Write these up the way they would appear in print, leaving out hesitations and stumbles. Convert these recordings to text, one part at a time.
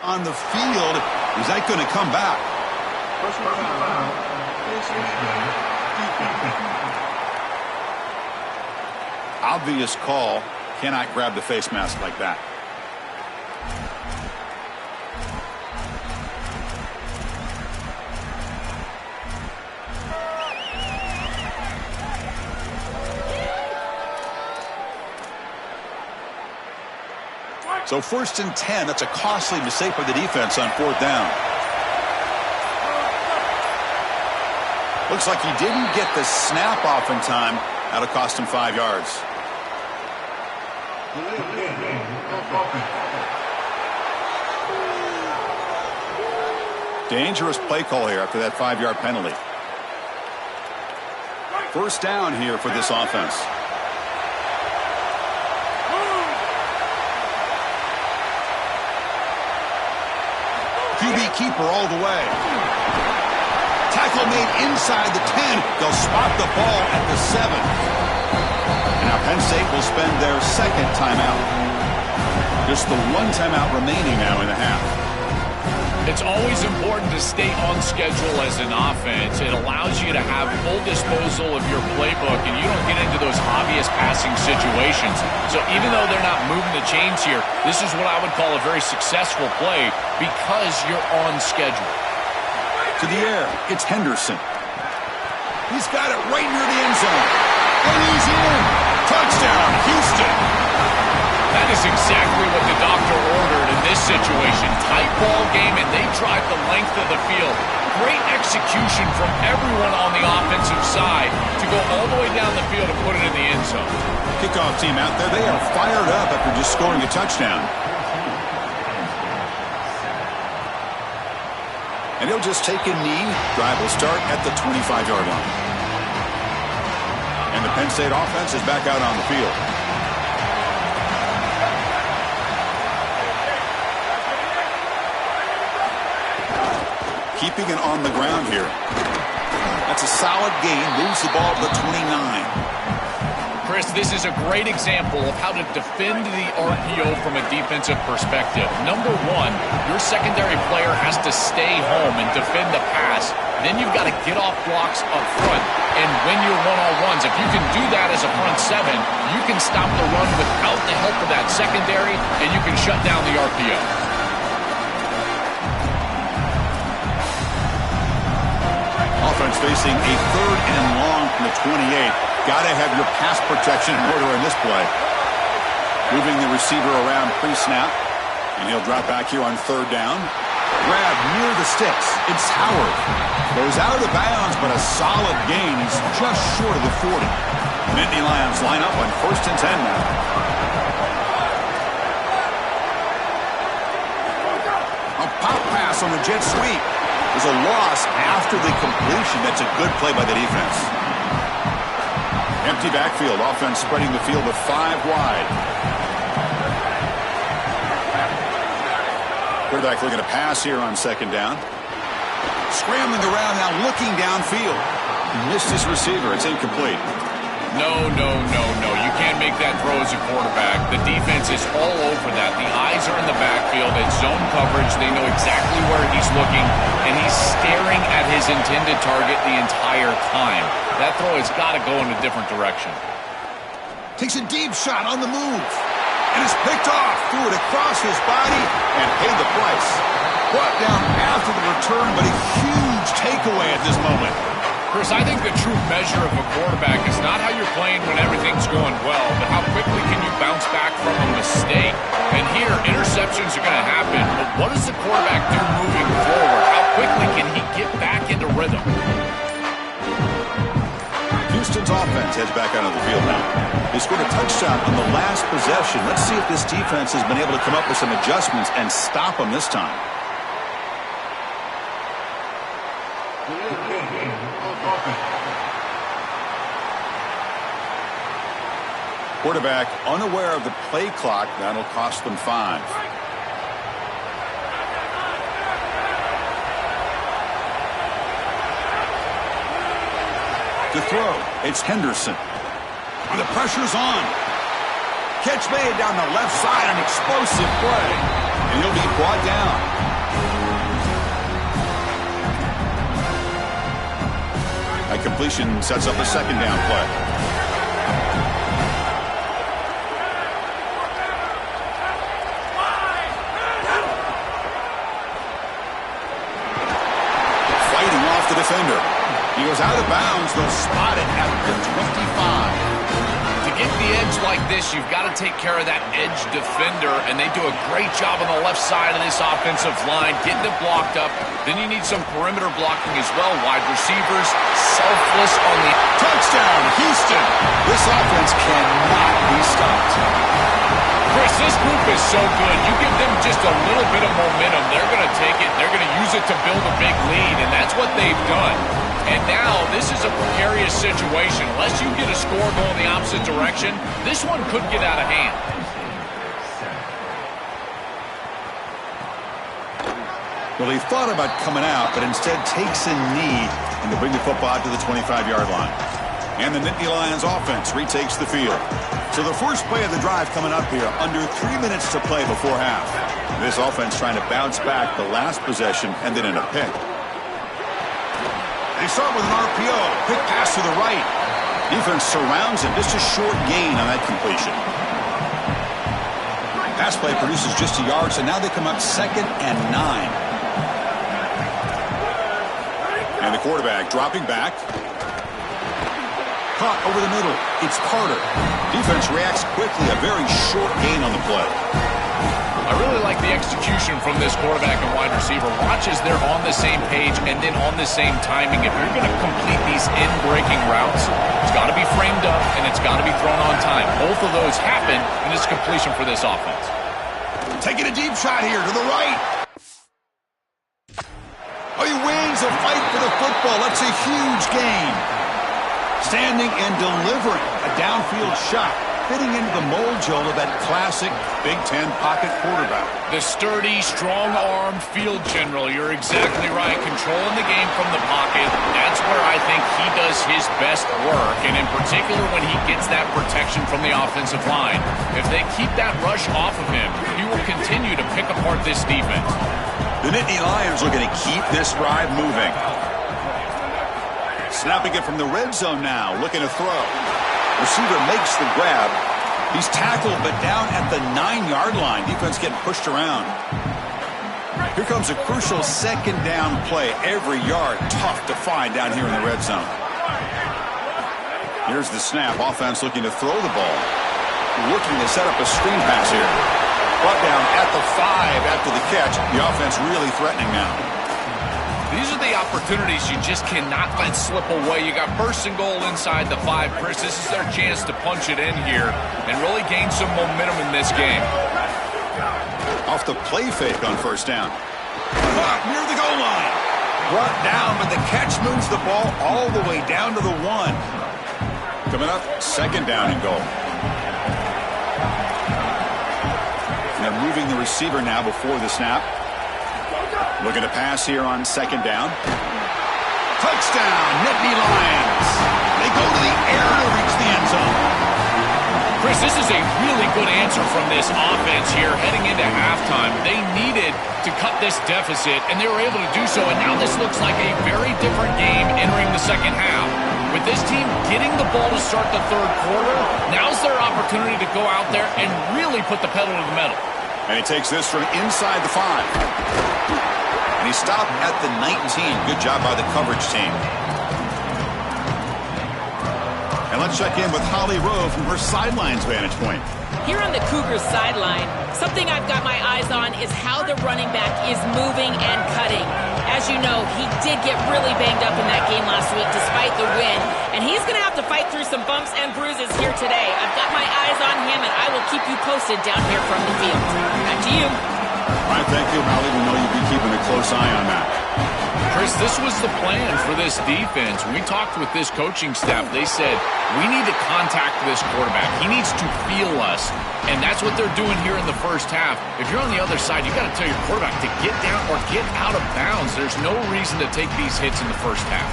on the field. Is that going to come back? Obvious call. Cannot grab the face mask like that. So 1st and 10, that's a costly mistake by the defense on 4th down. Looks like he didn't get the snap off in time. That'll cost him 5 yards. Dangerous play call here after that 5-yard penalty. 1st down here for this offense. QB keeper all the way. Tackle made inside the 10. They'll spot the ball at the 7. And now Penn State will spend their 2nd timeout. Just the 1 timeout remaining now in the half. It's always important to stay on schedule as an offense. It allows you to have full disposal of your playbook, and you don't get into those obvious passing situations. So even though they're not moving the chains here, this is what I would call a very successful play because you're on schedule. To the air, it's Henderson. He's got it right near the end zone. And he's in. Touchdown, Houston. That is exactly what the doctor ordered in this situation. Tight ball game, and they drive the length of the field. Great execution from everyone on the offensive side to go all the way down the field and put it in the end zone. Kickoff team out there, they are fired up after just scoring a touchdown. And he'll just take a knee. Drive will start at the 25-yard line. And the Penn State offense is back out on the field. Keeping it on the ground here. That's a solid gain. Moves the ball to the 29. Chris, this is a great example of how to defend the RPO from a defensive perspective. Number one, your secondary player has to stay home and defend the pass. Then you've got to get off blocks up front and win your one-on-ones. If you can do that as a front 7, you can stop the run without the help of that secondary, and you can shut down the RPO. Offense facing a 3rd and long from the 28. Got to have your pass protection in order in this play. Moving the receiver around pre-snap. And he'll drop back here on 3rd down. Grab near the sticks. It's Howard. Goes out of the bounds, but a solid gain. He's just short of the 40. Nittany Lions line up on 1st and 10 now. A pop pass on the jet sweep. There's a loss after the completion. That's a good play by the defense. Empty backfield. Offense spreading the field with 5 wide. Quarterback looking to pass here on 2nd down. Scrambling around now, looking downfield. Missed his receiver. It's incomplete. No. You can't make that throw as a quarterback. The defense is all over that. The eyes are in the backfield. It's zone coverage. They know exactly where he's looking, and he's staring at his intended target the entire time. That throw has got to go in a different direction. Takes a deep shot on the move. And it's picked off. Threw it across his body and paid the price. Brought down after the return, but a huge takeaway at this moment. Chris, I think the true measure of a quarterback is not how you're playing when everything's going well, but how quickly can you bounce back from a mistake. And here, interceptions are going to happen, but what does the quarterback do moving forward? How quickly can he get back into rhythm? Houston's offense heads back out of the field now. They scored a touchdown on the last possession. Let's see if this defense has been able to come up with some adjustments and stop them this time. Quarterback unaware of the play clock. That'll cost them 5. To throw, it's Henderson. And the pressure's on. Catch made down the left side, an explosive play. And he'll be brought down. completion sets up a second down play. Fighting off the defender. He goes out of bounds. They'll spot it at the 25. To get the edge like this, you've got to take care of that edge defender, and they do a great job on the left side of this offensive line, getting it blocked up. Then you need some perimeter blocking as well. Wide receivers, selfless on the touchdown, Houston. This offense cannot be stopped. Chris, this group is so good. You give them just a little bit of momentum, they're going to take it, they're going to use it to build a big lead, and that's what they've done. And now, this is a precarious situation. Unless you get a score going the opposite direction, this one could get out of hand. Well, he thought about coming out, but instead takes a knee and to bring the football out to the 25-yard line. And the Nittany Lions offense retakes the field. So the first play of the drive coming up here, under 3 minutes to play before half. This offense trying to bounce back the last possession and then in a pick. They start with an RPO. Quick pass to the right. Defense surrounds him. Just a short gain on that completion. Pass play produces just a yard, so now they come up 2nd and 9. And the quarterback dropping back. Caught over the middle. It's Carter. Defense reacts quickly. A very short gain on the play. I really like the execution from this quarterback and wide receiver. Watch as they're on the same page and then on the same timing. If you're going to complete these in-breaking routes, it's got to be framed up and it's got to be thrown on time. Both of those happen in this completion for this offense. Taking a deep shot here to the right. Oh, he wins a fight for the football. That's a huge gain. Standing and delivering a downfield shot. Fitting into the mold, Joel, of that classic Big Ten pocket quarterback. The sturdy, strong-armed field general. You're exactly right. Controlling the game from the pocket. That's where I think he does his best work, and in particular when he gets that protection from the offensive line. If they keep that rush off of him, he will continue to pick apart this defense. The Nittany Lions are going to keep this drive moving. Snapping it from the red zone now, looking to throw. Receiver makes the grab. He's tackled, but down at the 9-yard line. Defense getting pushed around. Here comes a crucial second down play. Every yard tough to find down here in the red zone. Here's the snap. Offense looking to throw the ball. Looking to set up a screen pass here. Brought down at the 5 after the catch. The offense really threatening now. These are the opportunities you just cannot let slip away. You got first and goal inside the 5. Chris, this is their chance to punch it in here and really gain some momentum in this game. Off the play fake on first down. Near the goal line. Brought down, but the catch moves the ball all the way down to the 1. Coming up, second down and goal. They're moving the receiver now before the snap. Looking to pass here on second down. Touchdown, Nittany Lions. They go to the air to reach the end zone. Chris, this is a really good answer from this offense here heading into halftime. They needed to cut this deficit, and they were able to do so. And now this looks like a very different game entering the second half. With this team getting the ball to start the third quarter, now's their opportunity to go out there and really put the pedal to the metal. And he takes this from inside the 5. And he stopped at the 19. Good job by the coverage team. And let's check in with Holly Rowe from her sidelines vantage point. Here on the Cougars sideline, something I've got my eyes on is how the running back is moving and cutting. As you know, he did get really banged up in that game last week despite the win, and he's going to have to fight through some bumps and bruises here today. I've got my eyes on him, and I will keep you posted down here from the field. Back to you. All right, thank you, Holly. We know you'll be keeping a close eye on that. Chris, this was the plan for this defense. When we talked with this coaching staff, they said, we need to contact this quarterback. He needs to feel us, and that's what they're doing here in the first half. If you're on the other side, you got to tell your quarterback to get down or get out of bounds. There's no reason to take these hits in the first half.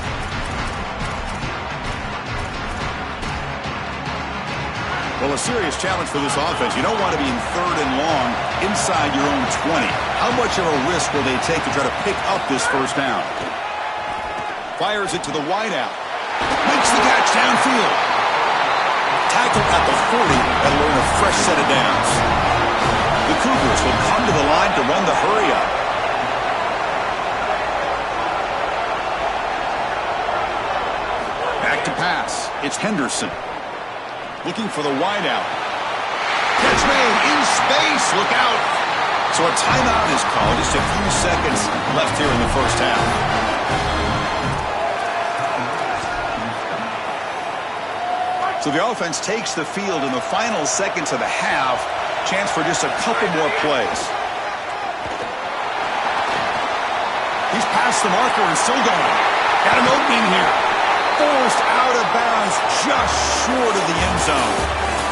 Well, a serious challenge for this offense. You don't want to be in third and long inside your own 20. How much of a risk will they take to try to pick up this first down? Fires it to the wideout. downfield. Tackle at the 40 and learn a fresh set of downs. The Cougars will come to the line to run the hurry-up. Back to pass. It's Henderson. Looking for the wideout. Catch made in space. Look out. So a timeout is called. Just a few seconds left here in the first half. So the offense takes the field in the final seconds of the half. Chance for just a couple more plays. He's past the marker and still going. Got an opening here. Forced out of bounds just short of the end zone.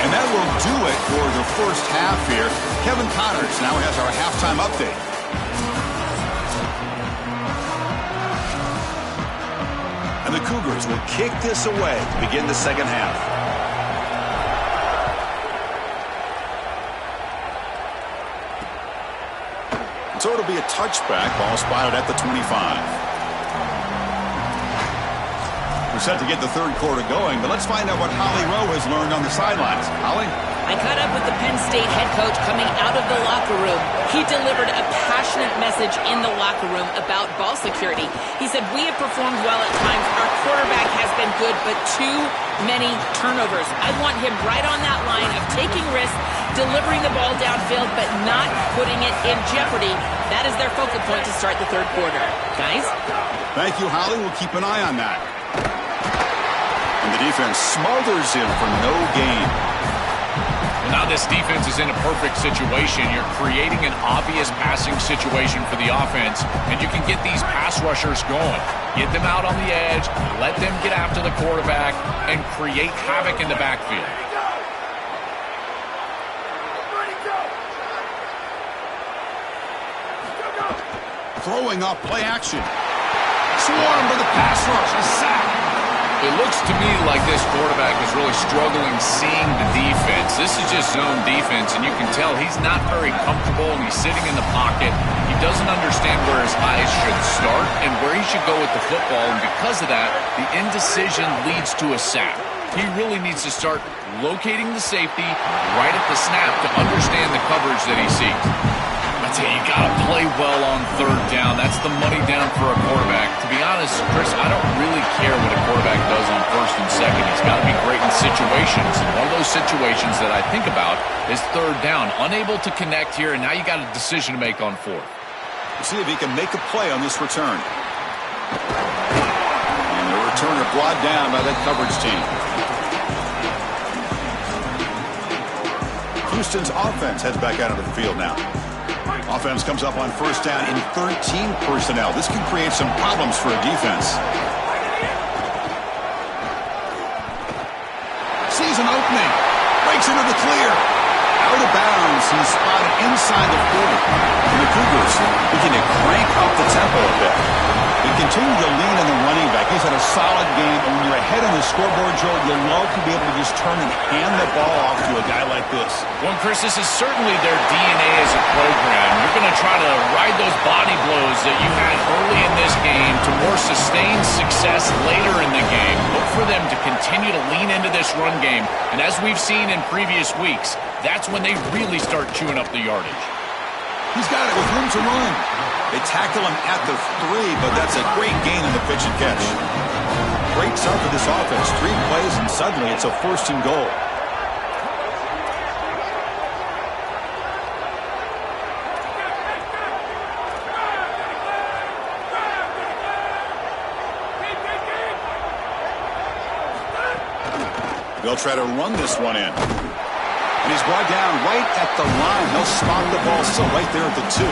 And that will do it for the first half here. Kevin Connors now has our halftime update. And the Cougars will kick this away to begin the second half. So it'll be a touchback. Ball spotted at the 25. We're set to get the third quarter going, but let's find out what Holly Rowe has learned on the sidelines. Holly? I caught up with the Penn State head coach coming out of the locker room. He delivered a passionate message in the locker room about ball security. He said, we have performed well at times. Our quarterback has been good, but too many turnovers. I want him right on that line of taking risks, delivering the ball downfield, but not putting it in jeopardy. That is their focal point to start the third quarter. Guys? Thank you, Holly. We'll keep an eye on that. And the defense smothers him for no gain. Well, now this defense is in a perfect situation. You're creating an obvious passing situation for the offense, and you can get these pass rushers going. Get them out on the edge, let them get after the quarterback, and create havoc in the backfield. Throwing up play action. Swarm with the pass rush. A sack. It looks to me like this quarterback is really struggling seeing the defense. This is just zone defense, and you can tell he's not very comfortable, and he's sitting in the pocket. He doesn't understand where his eyes should start and where he should go with the football, and because of that, the indecision leads to a sack. He really needs to start locating the safety right at the snap to understand the coverage that he sees. I tell you, you got to play well on third down. That's the money down for a quarterback. To be honest, Chris, I don't really care what a quarterback does on first and second. He's got to be great in situations. And one of those situations that I think about is third down. Unable to connect here, and now you got a decision to make on fourth. We'll see if he can make a play on this return. And the returner brought down by that coverage team. Houston's offense heads back out into the field now. Offense comes up on first down in 13 personnel. This can create some problems for a defense. Sees an opening. Breaks into the clear. Out of bounds. He's spotted inside the 40. And the Cougars begin to crank up the tempo a bit. They continue to lean on the running back. He's had a solid game. And when you're ahead on the scoreboard, Joe, you'll love to be able to just turn and hand the ball off to a guy like this. Well, Chris, this is certainly their DNA as a program. You're going to try to ride those body blows that you had early in this game to more sustained success later in the game. Look for them to continue to lean into this run game. And as we've seen in previous weeks, that's when they really start chewing up the yardage. He's got it with room to run. They tackle him at the 3, but that's a great gain in the pitch and catch. Great start for this offense. 3 plays, and suddenly it's a first and goal. They'll try to run this one in. And he's brought down right at the line. They'll spot the ball still right there at the 2.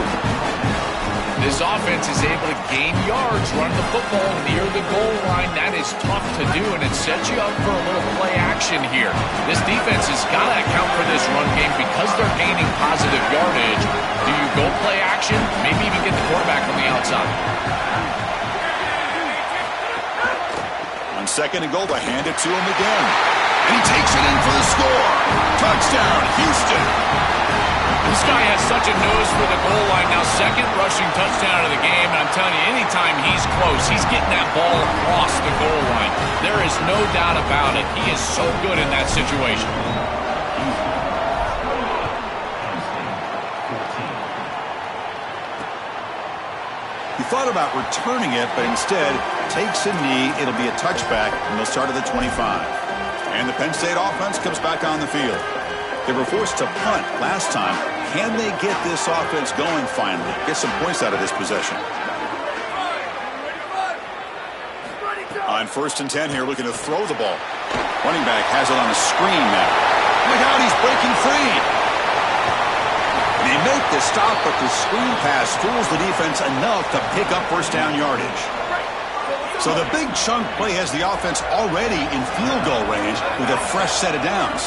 This offense is able to gain yards, run the football near the goal line. That is tough to do, and it sets you up for a little play action here. This defense has got to account for this run game because they're gaining positive yardage. Do you go play action? Maybe even get the quarterback on the outside. On second and goal, they hand it to him again. And he takes it in for the score. Touchdown, Houston. This guy has such a nose for the goal line. Now, second rushing touchdown of the game. And I'm I'm telling you, anytime he's close, he's getting that ball across the goal line. There is no doubt about it. He is so good in that situation. He thought about returning it, but instead takes a knee. It'll be a touchback, and they'll start at the 25. And the Penn State offense comes back on the field. They were forced to punt last time. Can they get this offense going finally? Get some points out of this possession. On 1st and 10 here, looking to throw the ball. Running back has it on a screen now. Look out, he's breaking free. They make the stop, but the screen pass fools the defense enough to pick up first down yardage. So the big chunk play has the offense already in field goal range with a fresh set of downs.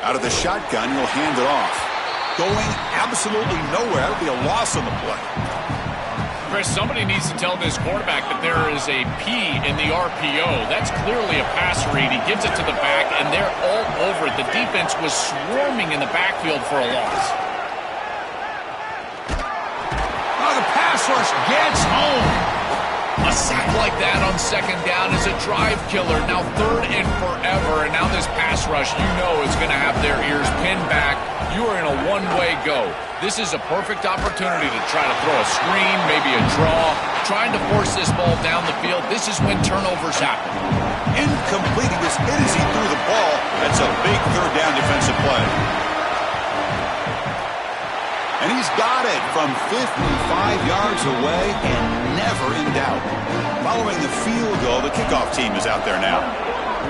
Out of the shotgun, he'll hand it off. Going absolutely nowhere. That'll be a loss on the play. Chris, somebody needs to tell this quarterback that there is a P in the RPO. That's clearly a pass read. He gives it to the back, and they're all over it. The defense was swarming in the backfield for a loss. Oh, the pass rush gets home. A sack like that on 2nd down is a drive killer. Now 3rd and forever, and now this pass rush, you know, is going to have their ears pinned back. You are in a one-way go. This is a perfect opportunity to try to throw a screen, maybe a draw, trying to force this ball down the field. This is when turnovers happen. Incomplete. He was hit as he threw the ball. That's a big 3rd down defensive play. And he's got it from 55 yards away and never in doubt. Following the field goal, the kickoff team is out there now.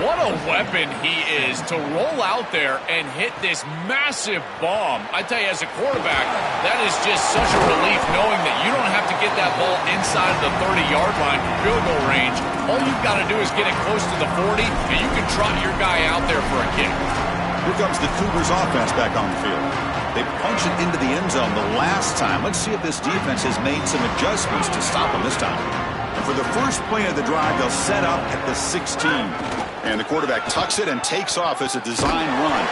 What a weapon he is to roll out there and hit this massive bomb. I tell you, as a quarterback, that is just such a relief knowing that you don't have to get that ball inside of the 30-yard line for field goal range. All you've got to do is get it close to the 40, and you can trot your guy out there for a kick. Here comes the Cougars offense back on the field. They punched it into the end zone the last time. Let's see if this defense has made some adjustments to stop them this time. And for the first play of the drive, they'll set up at the 16. And the quarterback tucks it and takes off as a design run.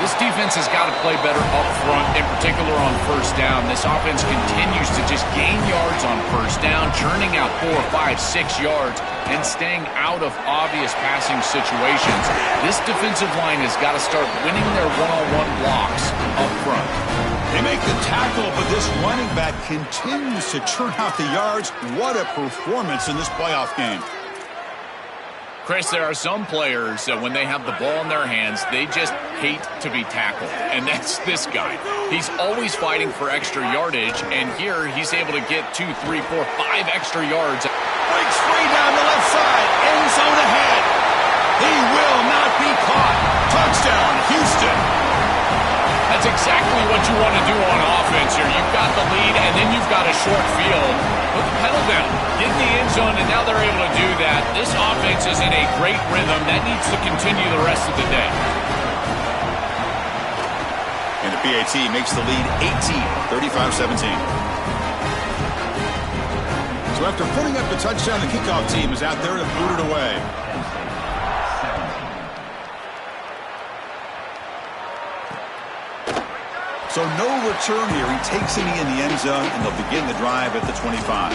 This defense has got to play better up front, in particular on 1st down. This offense continues to just gain yards on 1st down, churning out 4, 5, 6 yards, and staying out of obvious passing situations. This defensive line has got to start winning their one-on-one blocks up front. They make the tackle, but this running back continues to churn out the yards. What a performance in this playoff game. Chris, there are some players that when they have the ball in their hands, they just hate to be tackled. And that's this guy. He's always fighting for extra yardage, and here he's able to get 2, 3, 4, 5 extra yards. Breaks free down the left side. End zone ahead. He will not be caught. Touchdown, Houston. That's exactly what you want to do on offense here. You've got the lead, and then you've got a short field. Put the pedal down. Get in the end zone, and now they're able to do that. This offense is in a great rhythm. That needs to continue the rest of the day. And the PAT makes the lead 18, 35-17. So after putting up the touchdown, the kickoff team is out there to boot it away. So no return here. He takes it in the end zone, and they'll begin the drive at the 25.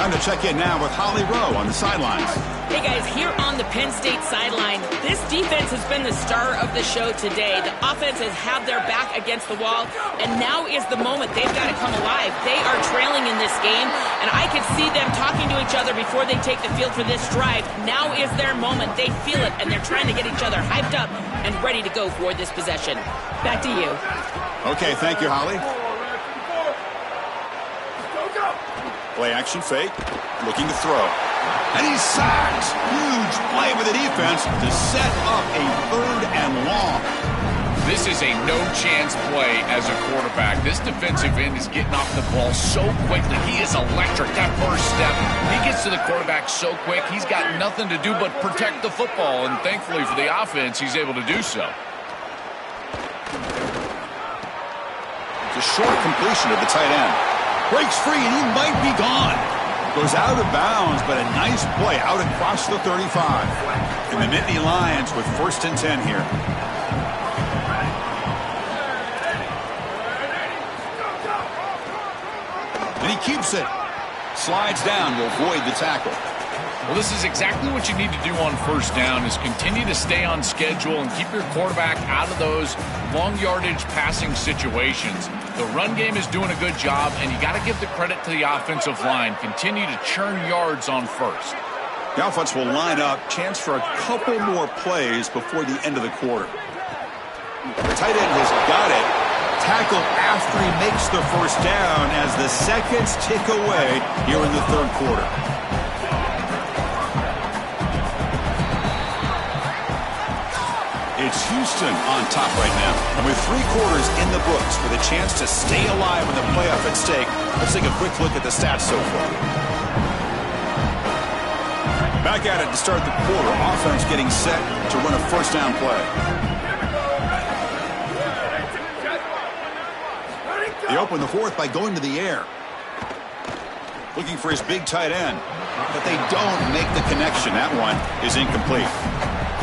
Time to check in now with Holly Rowe on the sidelines. Hey guys, here on the Penn State sideline, this defense has been the star of the show today. The offense has had their back against the wall, and now is the moment. They've got to come alive. They are trailing in this game, and I can see them talking to each other before they take the field for this drive. Now is their moment. They feel it, and they're trying to get each other hyped up and ready to go for this possession. Back to you. Okay, thank you, Holly. Play action fake, looking to throw. And he's sacked. Huge play by the defense to set up a 3rd and long. This is a no-chance play as a quarterback. This defensive end is getting off the ball so quickly. He is electric. That first step, he gets to the quarterback so quick, he's got nothing to do but protect the football. And thankfully for the offense, he's able to do so. It's a short completion of the tight end. Breaks free, and he might be gone. Goes out of bounds, but a nice play out across the 35. And the Nittany Lions with 1st and 10 here. And he keeps it. Slides down to avoid the tackle. Well, this is exactly what you need to do on first down is continue to stay on schedule and keep your quarterback out of those long yardage passing situations. The run game is doing a good job, and you got to give the credit to the offensive line. Continue to churn yards on first. The offense will line up. Chance for a couple more plays before the end of the quarter. The tight end has got it. Tackle after he makes the first down as the seconds tick away here in the third quarter. It's Houston on top right now. And with 3 quarters in the books with a chance to stay alive in the playoff at stake, let's take a quick look at the stats so far. Back at it to start the quarter. Offense getting set to run a first down play. They open the fourth by going to the air. Looking for his big tight end. But they don't make the connection. That one is incomplete.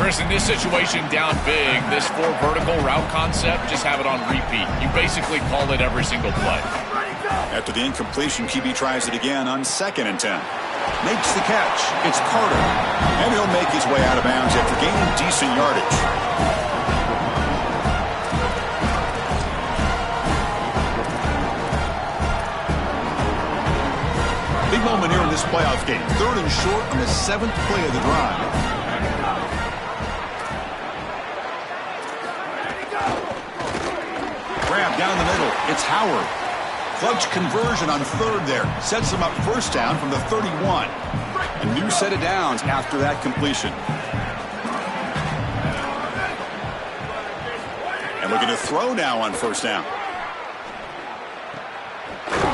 Chris, in this situation down big, this 4 vertical route concept, just have it on repeat. You basically call it every single play. After the incompletion, QB tries it again on 2nd and 10. Makes the catch. It's Carter. And he'll make his way out of bounds after gaining decent yardage. Big moment here in this playoff game. 3rd and short on the 7th play of the drive. Grab down the middle. It's Howard. Clutch conversion on 3rd there. Sets him up first down from the 31. A new set of downs after that completion. And looking to throw now on first down.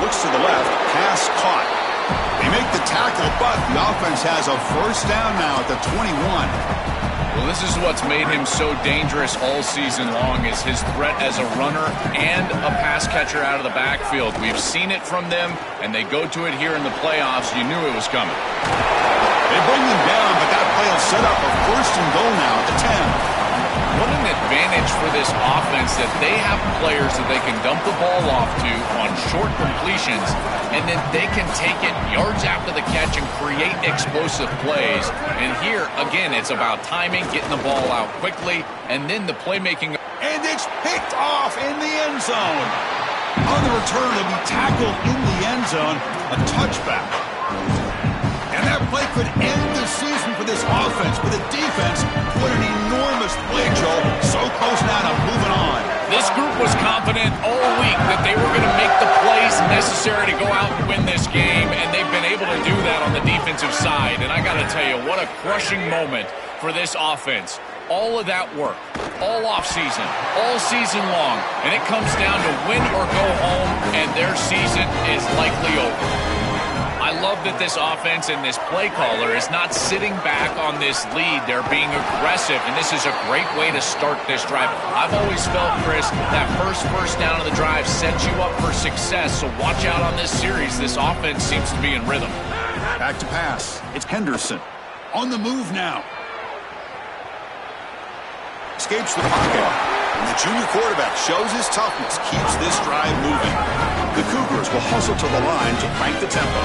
Looks to the left. Pass caught. They make the tackle, but the offense has a first down now at the 21. Well, this is what's made him so dangerous all season long is his threat as a runner and a pass catcher out of the backfield. We've seen it from them, and they go to it here in the playoffs. You knew it was coming. They bring them down, but that play will set up a first and goal now at the 10. What an advantage for this offense that they have players that they can dump the ball off to on short completions, and then they can take it yards after the catch and create explosive plays. And here, again, it's about timing, getting the ball out quickly, and then the playmaking. And it's picked off in the end zone. On the return, he'll be tackled in the end zone. A touchback. And that play could end the season for this offense, but the defense put an enormous play, Joe. So close now to moving on. This group was confident all week that they were going to make the plays necessary to go out and win this game, and they've been able to do that on the defensive side. And I got to tell you, what a crushing moment for this offense. All of that work, all offseason, all season long, and it comes down to win or go home, and their season is likely over. I love that this offense and this play caller is not sitting back on this lead. They're being aggressive, and this is a great way to start this drive. I've always felt, Chris, that first down of the drive sets you up for success, so watch out on this series. This offense seems to be in rhythm. Back to pass. It's Henderson. On the move now. Escapes the pocket. And the junior quarterback shows his toughness, keeps this drive moving. The Cougars will hustle to the line to crank the tempo.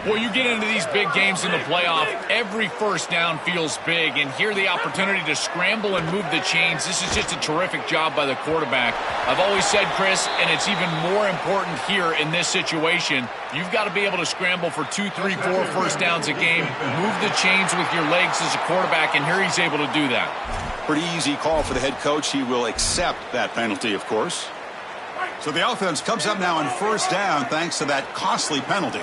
Well, you get into these big games in the playoff, every first down feels big, and here the opportunity to scramble and move the chains. This is just a terrific job by the quarterback. I've always said, Chris, and it's even more important here in this situation, you've got to be able to scramble for 2, 3, 4 first downs a game, move the chains with your legs as a quarterback, and here he's able to do that. Pretty easy call for the head coach. He will accept that penalty, of course. So the offense comes up now on first down thanks to that costly penalty.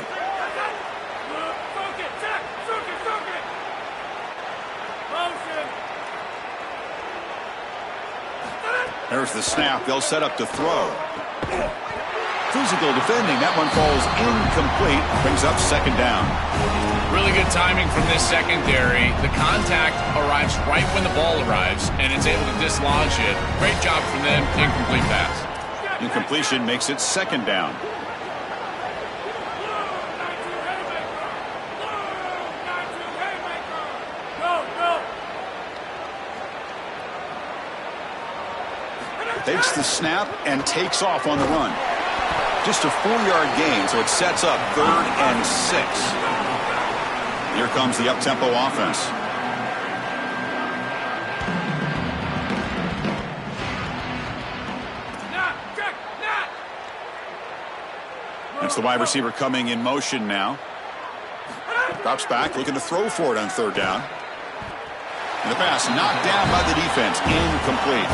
There's the snap. They'll set up to throw. Physical defending. That one falls incomplete. Brings up second down. Really good timing from this secondary. The contact arrives right when the ball arrives, and it's able to dislodge it. Great job from them. Incomplete pass. Incompletion makes it second down. Takes the snap and takes off on the run. Just a 4-yard gain, so it sets up 3rd and 6. Here comes the up-tempo offense. That's the wide receiver coming in motion now. Drops back, looking to throw for it on 3rd down. And the pass knocked down by the defense. Incomplete.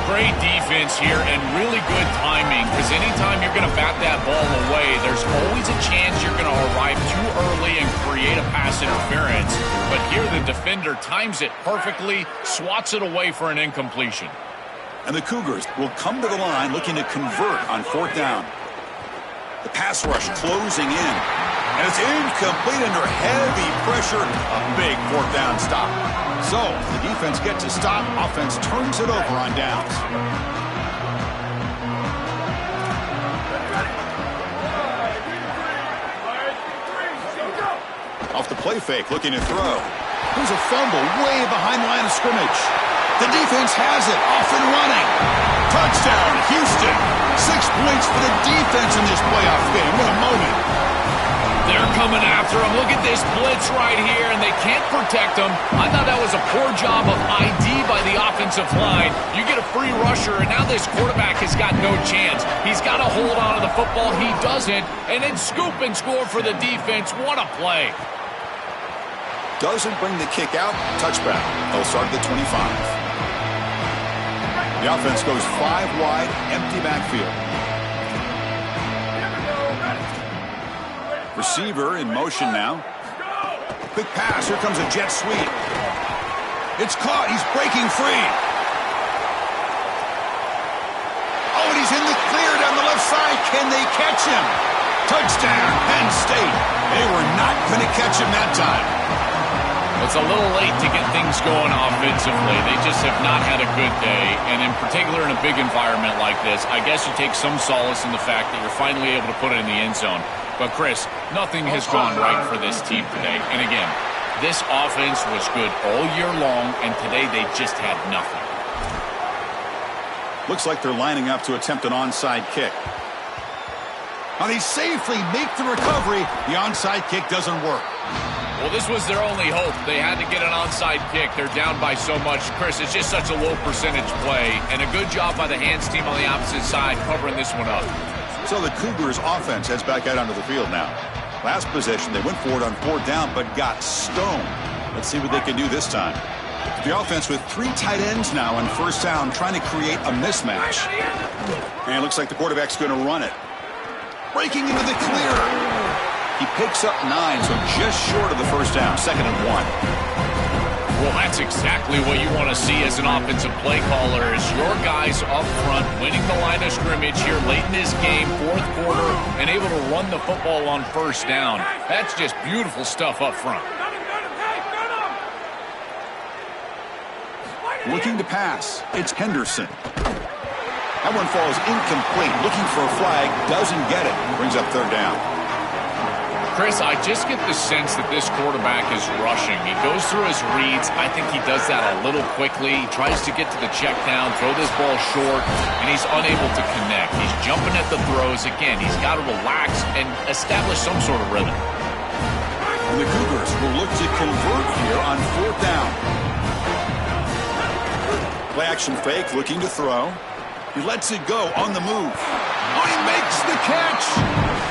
Great defense here and really good timing, because anytime you're going to bat that ball away, there's always a chance you're going to arrive too early and create a pass interference. But here the defender times it perfectly, swats it away for an incompletion. And the Cougars will come to the line looking to convert on 4th down. The pass rush closing in. And it's incomplete under heavy pressure. A big 4th down stop. So the defense gets a stop. Offense turns it over on downs. Off the play fake, looking to throw. There's a fumble way behind the line of scrimmage. The defense has it. Off and running. Touchdown, Houston. 6 points for the defense in this playoff game. What a moment. They're coming after him. Look at this blitz right here, and they can't protect him. I thought that was a poor job of ID by the offensive line. You get a free rusher, and now this quarterback has got no chance. He's got to hold on to the football. He doesn't, and then scoop and score for the defense. What a play. Doesn't bring the kick out. Touchback. They'll start at the 25. The offense goes 5 wide, empty backfield. Receiver in motion now. Quick pass. Here comes a jet sweep. It's caught. He's breaking free. Oh, and he's in the clear down the left side. Can they catch him? Touchdown, Penn State. They were not going to catch him that time. It's a little late to get things going offensively. They just have not had a good day, and in particular in a big environment like this, I guess you take some solace in the fact that you're finally able to put it in the end zone. But, Chris, nothing has gone right for this team today. And, again, this offense was good all year long, and today they just had nothing. Looks like they're lining up to attempt an onside kick. Now they safely make the recovery. The onside kick doesn't work. Well, this was their only hope. They had to get an onside kick. They're down by so much. Chris, it's just such a low percentage play, and a good job by the hands team on the opposite side covering this one up. So the Cougars offense heads back out onto the field now. Last possession, they went for it on 4th down, but got stoned. Let's see what they can do this time. The offense with 3 tight ends now on 1st down, trying to create a mismatch. And it looks like the quarterback's going to run it. Breaking into the clear. He picks up 9, so just short of the 1st down, 2nd and 1. Well, that's exactly what you want to see as an offensive play caller, is your guys up front winning the line of scrimmage here late in this game, 4th quarter, and able to run the football on 1st down. That's just beautiful stuff up front. Looking to pass. It's Henderson. That one falls incomplete. Looking for a flag. Doesn't get it. Brings up 3rd down. Chris, I just get the sense that this quarterback is rushing. He goes through his reads. I think he does that a little quickly. He tries to get to the check down, throw this ball short, and he's unable to connect. He's jumping at the throws. Again, he's got to relax and establish some sort of rhythm. And the Cougars will look to convert here on 4th down. Play action fake, looking to throw. He lets it go on the move. Oh, he makes the catch.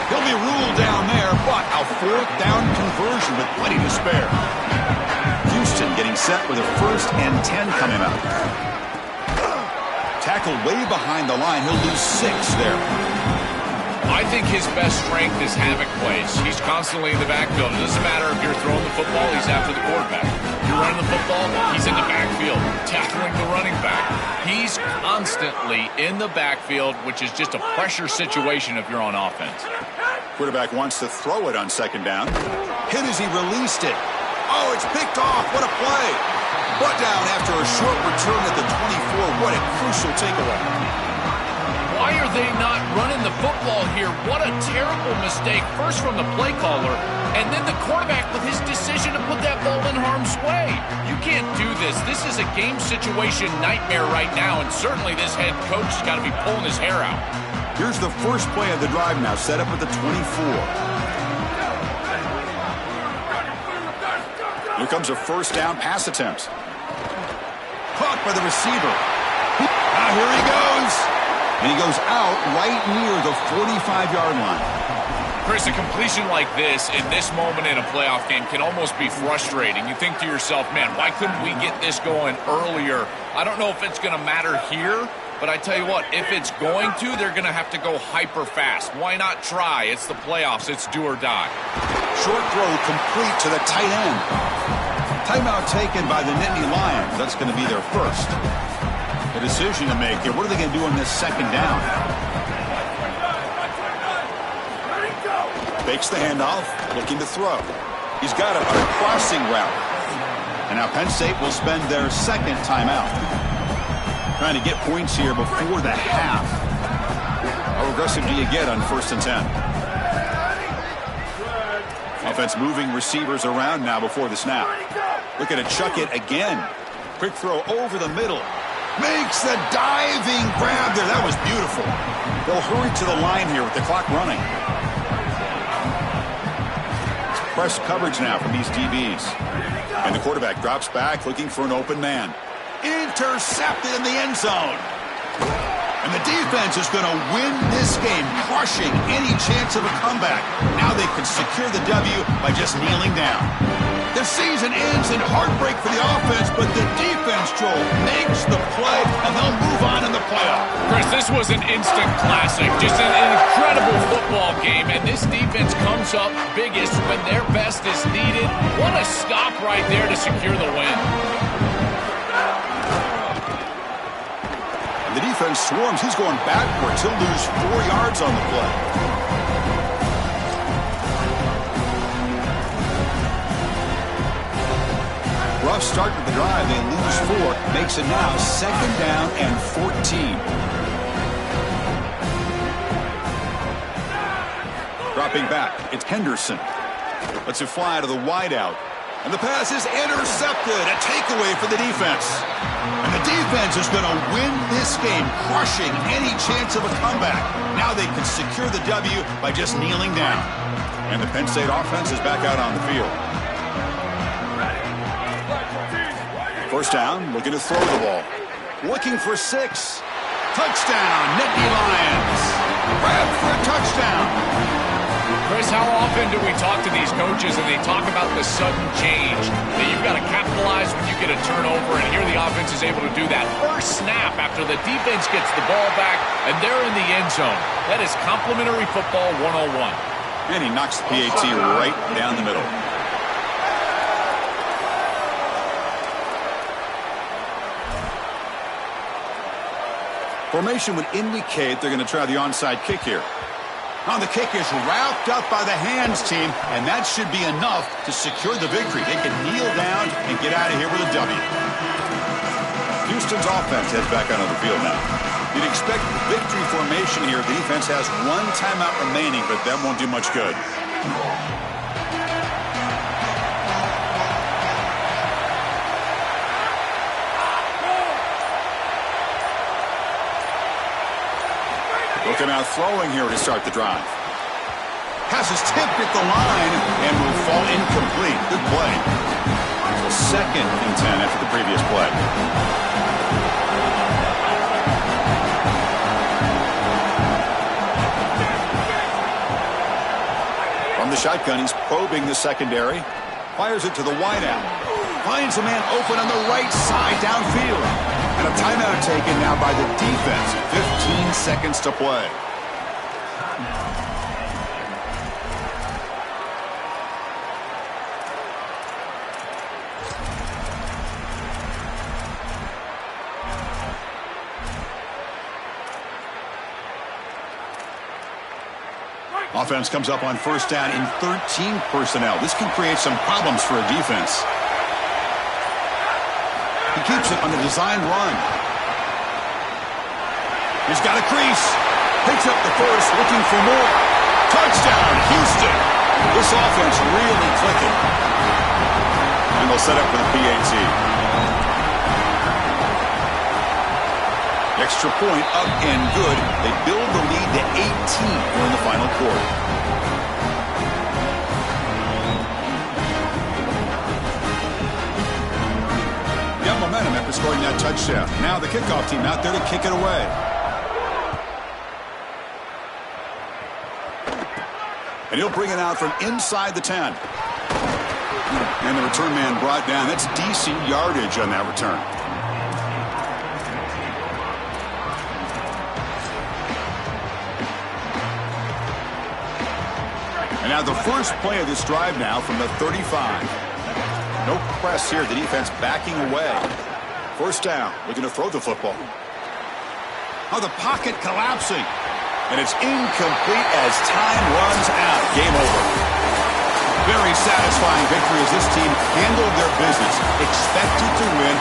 He'll be ruled down there, but a 4th down conversion with plenty to spare. Houston getting set with a 1st and 10 coming up. Tackled way behind the line. He'll lose 6 there. I think his best strength is havoc plays. He's constantly in the backfield. It doesn't matter if you're throwing the football, he's after the quarterback. You're running the football, he's in the backfield, tackling the running back. He's constantly in the backfield, which is just a pressure situation if you're on offense. Quarterback wants to throw it on 2nd down. Hit as he released it. Oh, it's picked off. What a play. Brought down after a short return at the 24. What a crucial takeaway. Why are they not running the football here? What a terrible mistake. First from the play caller, and then the quarterback with his decision to put that ball in harm's way. You can't do this. This is a game situation nightmare right now, and certainly this head coach has got to be pulling his hair out. Here's the first play of the drive now, set up at the 24. Here comes a first down pass attempt. Caught by the receiver. Now here he goes. And he goes out right near the 45-yard line. Chris, a completion like this in this moment in a playoff game can almost be frustrating. You think to yourself, man, why couldn't we get this going earlier? I don't know if it's going to matter here, but I tell you what, if it's going to, they're going to have to go hyper fast. Why not try? It's the playoffs. It's do or die. Short throw complete to the tight end. Timeout taken by the Nittany Lions. That's going to be their first. A decision to make here. What are they going to do on this second down? Fakes the handoff, looking to throw. He's got a crossing route. And now Penn State will spend their second timeout. Trying to get points here before the half. How aggressive do you get on 1st and 10? Offense moving receivers around now before the snap. Looking to chuck it again. Quick throw over the middle. Makes the diving grab there. That was beautiful. They'll hurry to the line here with the clock running. It's press coverage now from these DBs. And the quarterback drops back looking for an open man. Intercepted in the end zone. And the defense is going to win this game, crushing any chance of a comeback. Now they can secure the W by just kneeling down. The season ends in heartbreak for the offense, but the defense, Joel, makes the play, and they'll move on in the playoff. Chris, this was an instant classic. Just an incredible football game, and this defense comes up biggest when their best is needed. What a stop right there to secure the win. And the defense swarms. He's going backwards. He'll lose 4 yards on the play. Rough start to the drive. They lose 4. Makes it now 2nd down and 14. Dropping back. It's Henderson. Lets it fly to the wideout. And the pass is intercepted. A takeaway for the defense. And the defense is going to win this game, crushing any chance of a comeback. Now they can secure the W by just kneeling down. And the Penn State offense is back out on the field. First down, looking to throw the ball. Looking for 6. Touchdown, Nittany Lions. Grab for a touchdown. Chris, how often do we talk to these coaches and they talk about the sudden change, that you've got to capitalize when you get a turnover, and here the offense is able to do that. First snap after the defense gets the ball back, and they're in the end zone. That is complimentary football 101. And he knocks the PAT right down the middle. Formation would indicate they're going to try the onside kick here. Now the kick is wrapped up by the hands team, and that should be enough to secure the victory. They can kneel down and get out of here with a W. Houston's offense heads back onto the field now. You'd expect victory formation here. The defense has 1 timeout remaining, but that won't do much good. Looking out throwing here to start the drive. Pass is tipped at the line and will fall incomplete. Good play. So 2nd and 10 after the previous play. From the shotgun, he's probing the secondary. Fires it to the wideout. Finds a man open on the right side downfield. And a timeout taken now by the defense. 15 seconds to play. Offense comes up on first down in 13 personnel. This can create some problems for a defense. He keeps it on the design run. He's got a crease. Picks up the first, looking for more. Touchdown, Houston. This offense really clicking. And they'll set up for the PAT. Extra point up and good. They build the lead to 18 here in the final quarter. Got momentum after scoring that touchdown. Now the kickoff team out there to kick it away. And he'll bring it out from inside the 10. And the return man brought down. That's decent yardage on that return. And now the first play of this drive now from the 35. No press here. The defense backing away. First down. Looking to throw the football. Oh, the pocket collapsing. And it's incomplete as time runs out. Game over. Very satisfying victory as this team handled their business. Expected to win.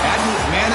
Hadn't managed